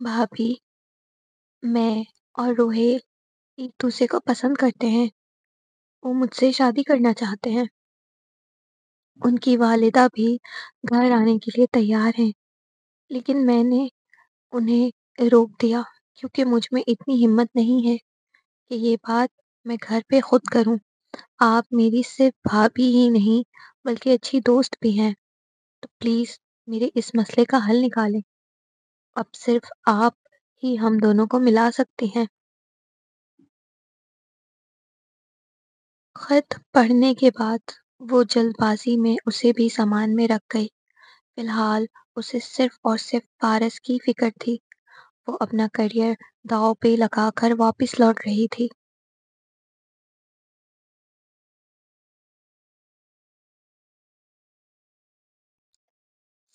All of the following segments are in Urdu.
بھابھی، میں اور روحے ایک دوسرے کو پسند کرتے ہیں۔ وہ مجھ سے شادی کرنا چاہتے ہیں۔ ان کی والدہ بھی گھر آنے کے لیے تیار ہیں، لیکن میں نے انہیں روک دیا کیونکہ مجھ میں اتنی ہمت نہیں ہے کہ یہ بات میں گھر پہ خود کروں۔ آپ میری صرف بھابھی ہی نہیں بلکہ اچھی دوست بھی ہیں، تو پلیز میرے اس مسئلے کا حل نکالیں۔ اب صرف آپ ہی ہم دونوں کو ملا سکتی ہیں۔ خط پڑھنے کے بعد وہ جلد بازی میں اسے بھی سامان میں رکھ گئی۔ فی الحال اسے صرف اور صرف پارس کی فکر تھی۔ وہ اپنا کریئر داؤ پہ لگا کر واپس لوٹ رہی تھی۔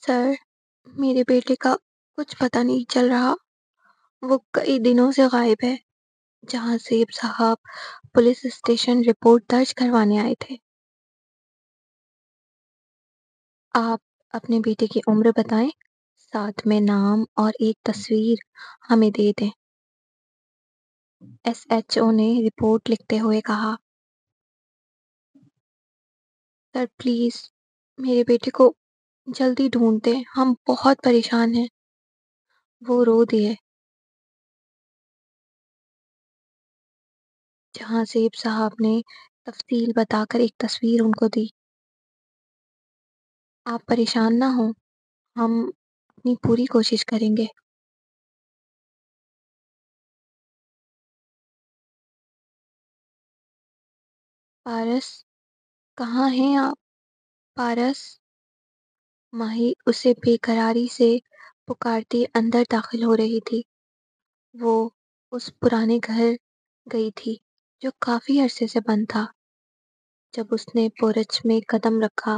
سر، میرے بیٹے کا کچھ پتہ نہیں چل رہا۔ وہ کئی دنوں سے غائب ہے۔ جہاں سیب صاحب پولیس اسٹیشن رپورٹ درج کروانے آئے تھے۔ آپ اپنے بیٹے کی عمر بتائیں، ساتھ میں نام اور ایک تصویر ہمیں دے دیں، ایس ایچ او نے رپورٹ لکھتے ہوئے کہا۔ سر پلیز میرے بیٹے کو جلدی ڈھونڈ دیں، ہم بہت پریشان ہیں۔ وہ رو دیے۔ جہاں سیب صاحب نے تفصیل بتا کر ایک تصویر ان کو دی۔ آپ پریشان نہ ہوں، ہم اپنی پوری کوشش کریں گے۔ پارس، کہاں ہیں آپ؟ پارس، ماہی اسے بے قراری سے پکارتی اندر داخل ہو رہی تھی۔ وہ اس پرانے گھر گئی تھی جو کافی عرصے سے بند تھا۔ جب اس نے پورچ میں قدم رکھا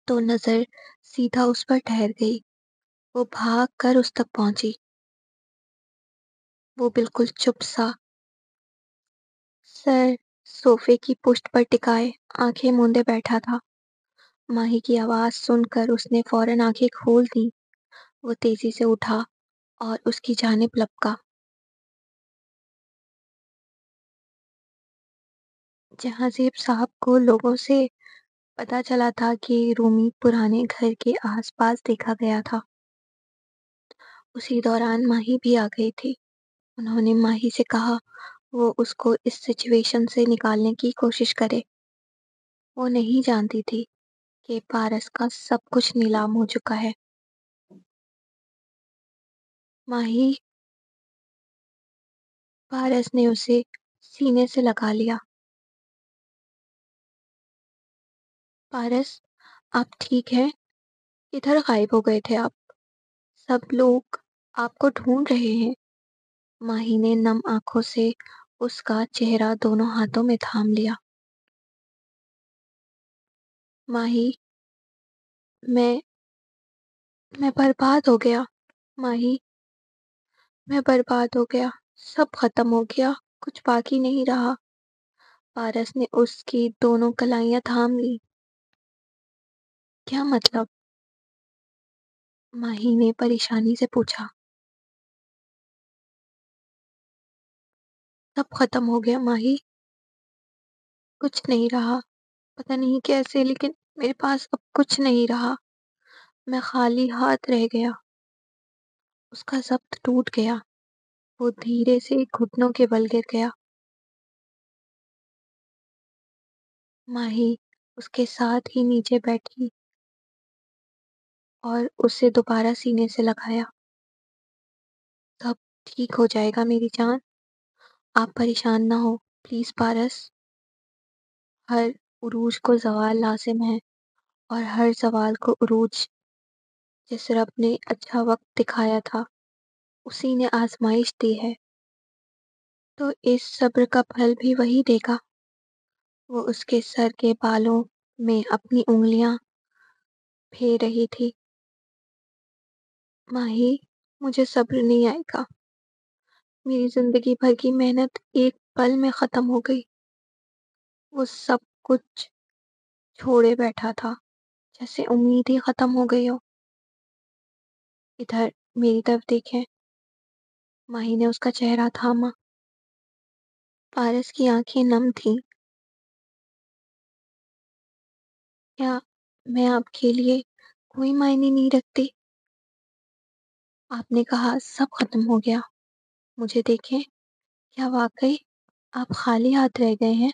تو نظر سیدھا اس پر ٹھہر گئی۔ وہ بھاگ کر اس تک پہنچی۔ وہ بالکل چپ سا سر صوفے کی پشت پر ٹکائے آنکھیں موندے بیٹھا تھا۔ ماہی کی آواز سن کر اس نے فوراً آنکھیں کھول دیں۔ وہ تیزی سے اٹھا اور اس کی جانب لپکا۔ جہاں زیب صاحب کو لوگوں سے پتا چلا تھا کہ رومی پرانے گھر کے آس پاس دیکھا گیا تھا، اسی دوران ماہی بھی آ گئی تھی۔ انہوں نے ماہی سے کہا وہ اس کو اس سچویشن سے نکالنے کی کوشش کرے۔ وہ نہیں جانتی تھی کہ پارس کا سب کچھ نیلام ہو چکا ہے۔ ماہی، پارس نے اسے سینے سے لگا لیا۔ پارس، آپ ٹھیک ہیں؟ ادھر غائب ہو گئے تھے آپ؟ سب لوگ آپ کو ڈھونڈ رہے ہیں۔ ماہی نے نم آنکھوں سے اس کا چہرہ دونوں ہاتھوں میں تھام لیا۔ ماہی، میں برباد ہو گیا۔ ماہی، میں برباد ہو گیا، سب ختم ہو گیا، کچھ باقی نہیں رہا۔ پارس نے اس کی دونوں کلائیاں تھام لی۔ کیا مطلب؟ ماہی نے پریشانی سے پوچھا۔ سب ختم ہو گیا ماہی، کچھ نہیں رہا، پتہ نہیں کیسے لیکن میرے پاس اب کچھ نہیں رہا، میں خالی ہاتھ رہ گیا۔ اس کا ضبط ٹوٹ گیا، وہ دھیرے سے گھٹنوں کے بل گر گیا۔ ماہی اس کے ساتھ ہی نیچے بیٹھی اور اسے دوبارہ سینے سے لگایا۔ سب ٹھیک ہو جائے گا میری جان، آپ پریشان نہ ہو پلیز پارس۔ ہر عروج کو زوال لازم ہے، اور ہر زوال کو عروج۔ جس رب نے اچھا وقت دکھایا تھا اسی نے آزمائش دی ہے، تو اس صبر کا پھل بھی وہی دے گا۔ وہ اس کے سر کے بالوں میں اپنی انگلیاں پھیر رہی تھی۔ ماہی، مجھے صبر نہیں آئے گا، میری زندگی بھر کی محنت ایک پل میں ختم ہو گئی۔ وہ سب کچھ چھوڑے بیٹھا تھا جیسے امید ہی ختم ہو گئی ہو۔ ادھر میری طرف دیکھیں۔ ماہی نے اس کا چہرہ تھاما۔ پارس کی آنکھیں نم تھیں۔ کیا میں آپ کے لیے کوئی معنی نہیں رکھتی؟ آپ نے کہا سب ختم ہو گیا۔ مجھے دیکھیں، کیا واقعی آپ خالی ہاتھ رہ گئے ہیں؟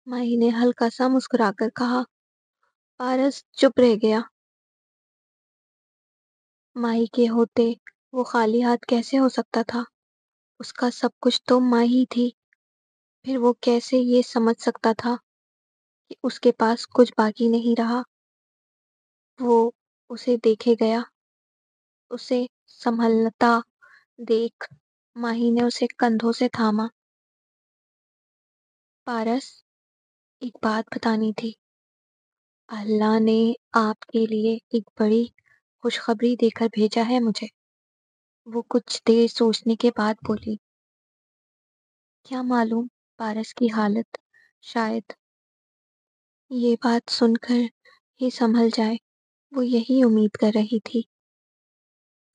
ماہی نے ہلکا سا مسکرا کر کہا۔ پارس چپ رہ گیا۔ ماہی کے ہوتے وہ خالی ہاتھ کیسے ہو سکتا تھا؟ اس کا سب کچھ تو ماہی تھی۔ پھر وہ کیسے یہ سمجھ سکتا تھا کہ اس کے پاس کچھ باقی نہیں رہا؟ وہ اسے دیکھے گیا۔ اسے سنبھلتا دیکھ ماہی نے اسے کندھوں سے تھاما۔ پارس، ایک بات بتانی تھی۔ اللہ نے آپ کے لیے ایک بڑی خوشخبری دے کر بھیجا ہے مجھے۔ وہ کچھ دیر سوچنے کے بعد بولی۔ کیا معلوم پارس کی حالت شاید یہ بات سن کر ہی سنبھل جائے، وہ یہی امید کر رہی تھی۔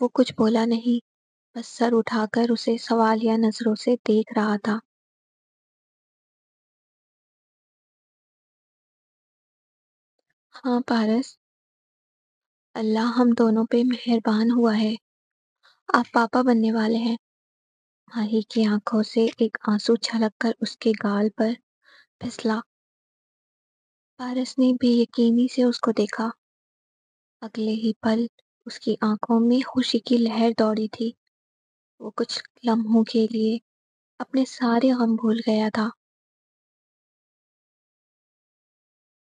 وہ کچھ بولا نہیں، بس سر اٹھا کر اسے سوالیہ نظروں سے دیکھ رہا تھا۔ ہاں پارس، اللہ ہم دونوں پہ مہربان ہوا ہے۔ آپ پاپا بننے والے ہیں۔ ماہی کی آنکھوں سے ایک آنسو چھلک کر اس کے گال پر پھسلا۔ پارس نے بے یقینی سے اس کو دیکھا۔ اگلے ہی پل اس کی آنکھوں میں خوشی کی لہر دوڑی تھی۔ وہ کچھ لمحوں کے لیے اپنے سارے غم بھول گیا تھا۔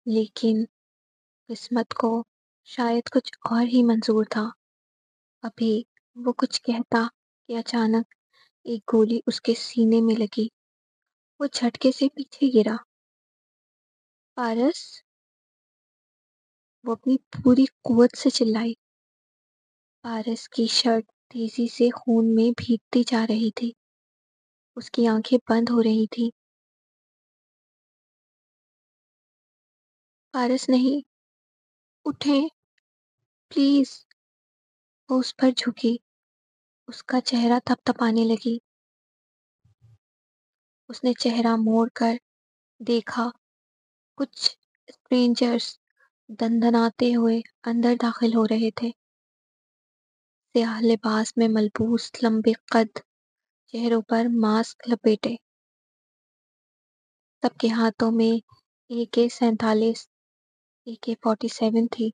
لیکن قسمت کو شاید کچھ اور ہی منظور تھا۔ ابھی وہ کچھ کہتا کہ اچانک ایک گولی اس کے سینے میں لگی۔ وہ جھٹکے سے پیچھے گرا۔ پارس، وہ اپنی پوری قوت سے چلائی۔ پارس کی شرٹ تیزی سے خون میں بھیگتی جا رہی تھی۔ اس کی آنکھیں بند ہو رہی تھی۔ پارس نہیں، اٹھیں پلیز۔ وہ اس پر جھکی۔ اس کا چہرہ تھپتھپانے لگی۔ اس نے چہرہ موڑ کر دیکھا۔ کچھ اسٹرینجرز دندناتے ہوئے اندر داخل ہو رہے تھے۔ سیاہ لباس میں ملبوس، لمبے قد، چہروں پر ماسک لپیٹے۔ سب کے ہاتھوں میں AK-47، AK-47 تھی۔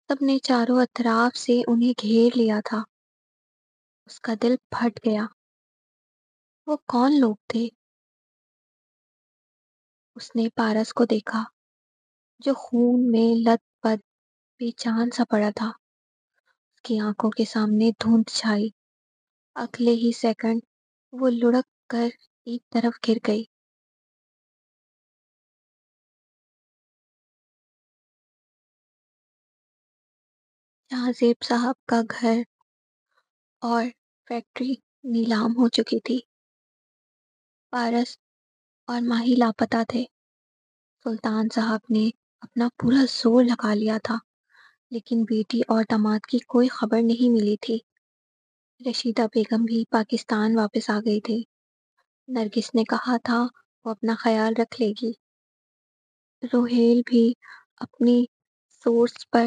سب نے چاروں اطراف سے انہیں گھیر لیا تھا۔ اس کا دل پھٹ گیا۔ وہ کون لوگ تھے؟ اس نے پارس کو دیکھا جو خون میں لت پت بے جان سا پڑا تھا۔ اس کی آنکھوں کے سامنے دھند چھائی۔ اگلے ہی سیکنڈ وہ لڑک کر ایک طرف گر گئی۔ جہاں زیب صاحب کا گھر اور فیکٹری نیلام ہو چکی تھی۔ پارس اور ماہی لاپتہ تھے۔ سلطان صاحب نے اپنا پورا زور لگا لیا تھا، لیکن بیٹی اور داماد کی کوئی خبر نہیں ملی تھی۔ رشیدہ بیگم بھی پاکستان واپس آ گئی تھی۔ نرگس نے کہا تھا وہ اپنا خیال رکھ لے گی۔ روہیل بھی اپنی سورس پر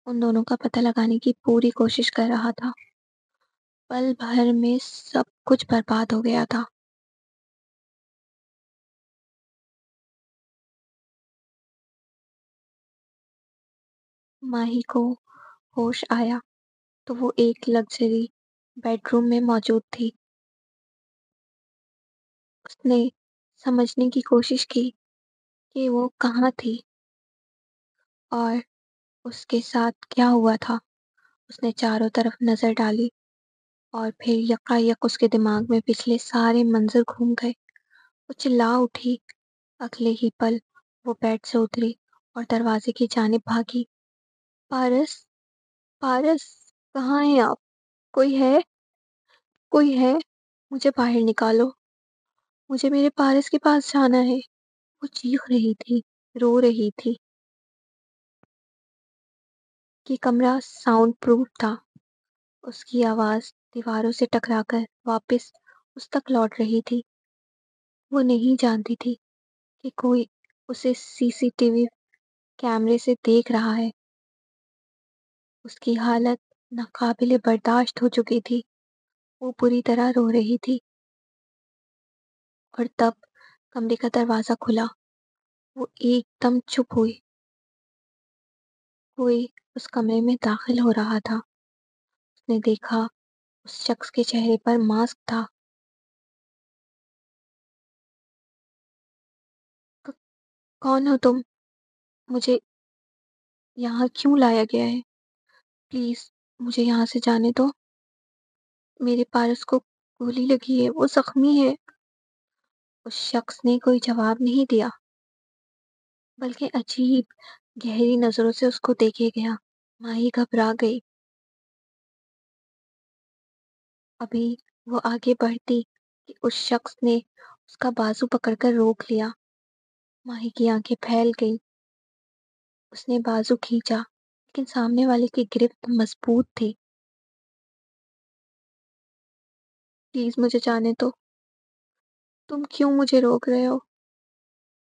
ان دونوں کا پتہ لگانے کی پوری کوشش کر رہا تھا۔ پل بھر میں سب کچھ برباد ہو گیا تھا۔ ماہی کو ہوش آیا تو وہ ایک لگژری بیڈ روم میں موجود تھی۔ اس نے سمجھنے کی کوشش کی کہ وہ کہاں تھی اور اس کے ساتھ کیا ہوا تھا۔ اس نے چاروں طرف نظر ڈالی اور پھر یکایک اس کے دماغ میں پچھلے سارے منظر گھوم گئے۔ وہ چلا اٹھی۔ اگلے ہی پل وہ بیڈ سے اتری اور دروازے کی جانب بھاگی۔ پارس، پارس، کہاں ہیں آپ؟ کوئی ہے؟ کوئی ہے؟ مجھے باہر نکالو۔ مجھے میرے پارس کے پاس جانا ہے۔ وہ چیخ رہی تھی، رو رہی تھی۔ کہ کمرہ ساؤنڈ پروف تھا۔ اس کی آواز دیواروں سے ٹکرا کر واپس اس تک لوٹ رہی تھی۔ وہ نہیں جانتی تھی کہ کوئی اسے سی سی ٹی وی کیمرے سے دیکھ رہا ہے۔ اس کی حالت ناقابل برداشت ہو چکی تھی۔ وہ پوری طرح رو رہی تھی۔ اور تب کمرے کا دروازہ کھلا۔ وہ ایک دم چپ ہوئی۔ کوئی اس کمرے میں داخل ہو رہا تھا۔ اس نے دیکھا اس شخص کے چہرے پر ماسک تھا۔ کون ہو تم؟ مجھے یہاں کیوں لایا گیا ہے؟ پلیز مجھے یہاں سے جانے دو۔ میرے پارس کو گولی لگی ہے، وہ زخمی ہے۔ اس شخص نے کوئی جواب نہیں دیا، بلکہ عجیب گہری نظروں سے اس کو دیکھے گیا۔ ماہی گھبرا گئی۔ ابھی وہ آگے بڑھتی کہ اس شخص نے اس کا بازو پکڑ کر روک لیا۔ ماہی کی آنکھیں پھیل گئی۔ اس نے بازو کھینچا، لیکن سامنے والے کی گرفت مضبوط تھی۔ پلیز مجھے جانے دو۔ تم کیوں مجھے روک رہے ہو؟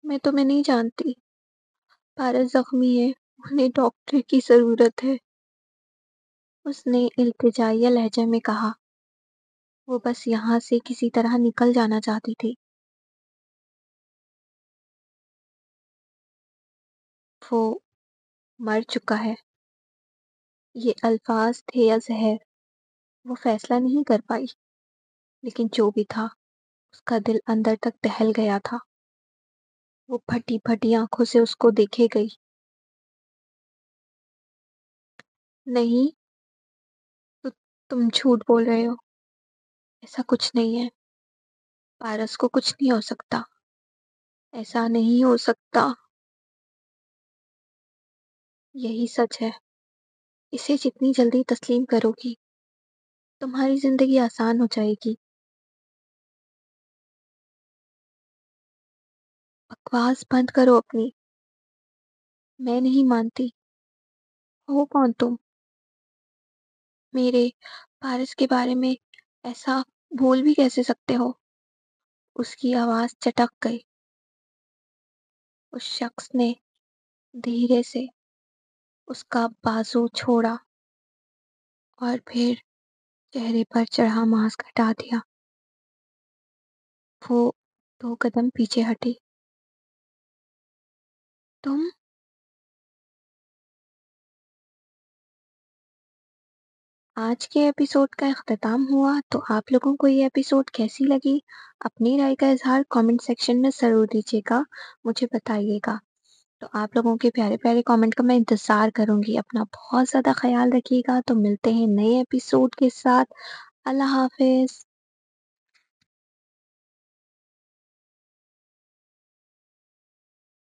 میں تمہیں نہیں جانتی۔ پارس زخمی ہے، انہیں ڈاکٹر کی ضرورت ہے۔ اس نے التجائیہ لہجے میں کہا۔ وہ بس یہاں سے کسی طرح نکل جانا چاہتی تھی۔ وہ مر چکا ہے۔ یہ الفاظ تھے یا زہر، وہ فیصلہ نہیں کر پائی، لیکن جو بھی تھا اس کا دل اندر تک دہل گیا تھا۔ وہ پھٹی پھٹی آنکھوں سے اس کو دیکھے گئی۔ نہیں، تم جھوٹ بول رہے ہو۔ ایسا کچھ نہیں ہے۔ پارس کو کچھ نہیں ہو سکتا۔ ایسا نہیں ہو سکتا۔ یہی سچ ہے۔ اسے جتنی جلدی تسلیم کرو گی، تمہاری زندگی آسان ہو جائے گی۔ بکواس بند کرو اپنی۔ میں نہیں مانتی۔ ہو کون تم؟ میرے پارس کے بارے میں ایسا بھول بھی کیسے سکتے ہو؟ اس کی آواز چٹک گئی۔ اس شخص نے دھیرے سے اس کا بازو چھوڑا اور پھر چہرے پر چڑھا ماسک ہٹا دیا۔ وہ 2 قدم پیچھے ہٹی۔ تم؟ آج کے ایپیسوڈ کا اختتام ہوا، تو آپ لوگوں کو یہ ایپیسوڈ کیسی لگی؟ اپنی رائے کا اظہار کامنٹ سیکشن میں ضرور دیجیے گا، مجھے بتائیے گا۔ تو آپ لوگوں کے پیارے پیارے کامنٹ کا میں انتظار کروں گی۔ اپنا بہت زیادہ خیال رکھیے گا۔ تو ملتے ہیں نئے ایپیسوڈ کے ساتھ۔ اللہ حافظ۔